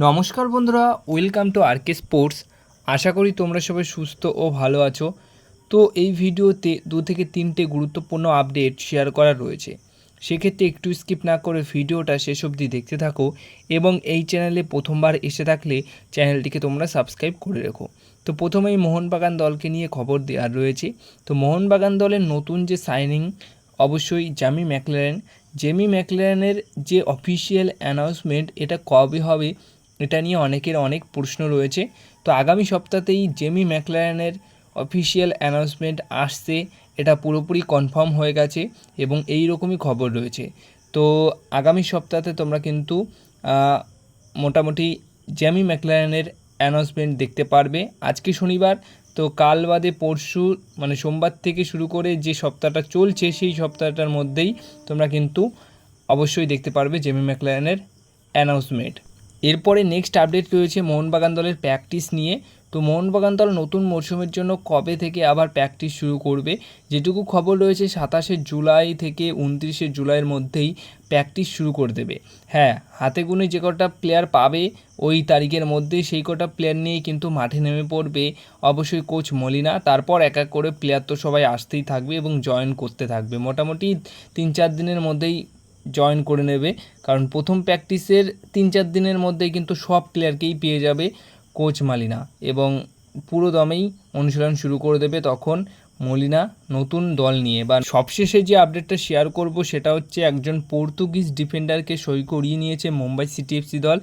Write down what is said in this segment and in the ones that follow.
নমস্কার বন্ধুরা, welcome to আরকে sports. আশা করি তোমরা সবাই সুস্থ ও ভালো আছো। তো এই ভিডিওতে 2 থেকে 3টে গুরুত্বপূর্ণ আপডেট শেয়ার করা রয়েছে। সেক্ষেত্রে একটু স্কিপ না করে ভিডিওটা শেষ অবধি দেখতে থাকো এবং এই চ্যানেলে প্রথমবার এসে থাকলে চ্যানেলটিকে তোমরা সাবস্ক্রাইব করে রেখো। তো প্রথমেই মোহনবাগান দলকে নিয়ে খবর দেওয়ার রয়েছে। তো মোহনবাগান দলের নতুন যে সাইনিং অবশ্যই জেমি ম্যাকলারেনের যে অফিসিয়াল অ্যানাউন্সমেন্ট এটা কবে হবে এটা নিয়ে অনেকের অনেক প্রশ্ন রয়েছে। তো আগামী সপ্তাহতেই জেমি ম্যাকলারেনের অফিসিয়াল অ্যানাউন্সমেন্ট আসছে, এটা পুরোপুরি কনফার্ম হয়ে গেছে এবং এই রকমই খবর রয়েছে। তো আগামী সপ্তাহে তোমরা কিন্তু মোটামুটি জেমি ম্যাকলারেনের অ্যানাউন্সমেন্ট দেখতে পারবে। আজকে শনিবার, তো কাল বাদে পরশু মানে সোমবার থেকে শুরু করে যে সপ্তাহটা চলছে সেই সপ্তাহটার মধ্যেই তোমরা কিন্তু অবশ্যই দেখতে পারবে জেমি ম্যাকলারেনের অ্যানাউন্সমেন্ট। এরপরে নেক্সট আপডেট রয়েছে মোহনবাগান দলের প্র্যাকটিস নিয়ে। তো মোহনবাগান দল নতুন মরশুমের জন্য কবে থেকে আবার প্র্যাকটিস শুরু করবে, যেটুকু খবর রয়েছে 27শে জুলাই থেকে 29শে জুলাইয়ের মধ্যেই প্র্যাকটিস শুরু করে দেবে। হ্যাঁ, হাতে গুনে যে কটা প্লেয়ার পাবে ওই তারিখের মধ্যেই সেই কটা প্লেয়ার নিয়েই কিন্তু মাঠে নেমে পড়বে অবশ্যই কোচ মলিনা। তারপর এক এক করে প্লেয়ার তো সবাই আসতেই থাকবে এবং জয়েন করতে থাকবে। মোটামুটি 3-4 দিনের মধ্যেই জয়েন করে নেবে, কারণ প্রথম প্র্যাকটিসের 3-4 দিনের মধ্যেই কিন্তু সব প্লেয়ারকেই পেয়ে যাবে কোচ মলিনা এবং পুরো দমেই অনুশীলন শুরু করে দেবে তখন মলিনা নতুন দল নিয়ে। বা সবশেষে যে আপডেটটা শেয়ার করব সেটা হচ্ছে একজন পর্তুগিজ ডিফেন্ডারকে সই করিয়ে নিয়েছে মুম্বাই সিটি এফসি দল,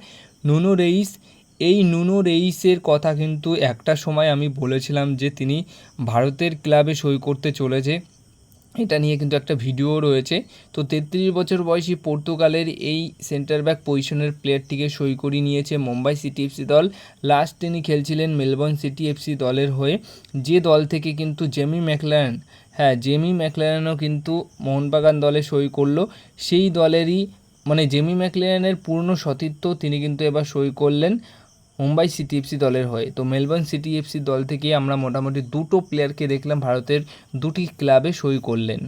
নুনো রেইস। এই নুনো রেইসের কথা কিন্তু একটা সময় আমি বলেছিলাম যে তিনি ভারতের ক্লাবে সই করতে চলেছে, এটা নিয়ে কিন্তু একটা ভিডিও রয়েছে। তো 33 বছর বয়সী পর্তুগালের এই সেন্টার ব্যাক পজিশনের প্লেয়ারটিকে সই করিয়ে নিয়েছে মুম্বাই সিটি এফসি দল। লাস্ট তিনি খেলছিলেন মেলবোর্ন সিটি এফসি দলের হয়ে, যে দল থেকে কিন্তু জেমি ম্যাকলারেনও কিন্তু মোহনবাগান দলে সই করলো। সেই দলেরই মানে জেমি ম্যাকলারেনের পূর্ণ সতীর্থ তিনি কিন্তু এবার সই করলেন মুম্বাই সিটি এফসি দলের হয়ে। তো মেলবোর্ন সিটি এফসি দল থেকে আমরা মোটামুটি 2টো প্লেয়ারকে দেখলাম ভারতের 2টি ক্লাবে সই করলেন।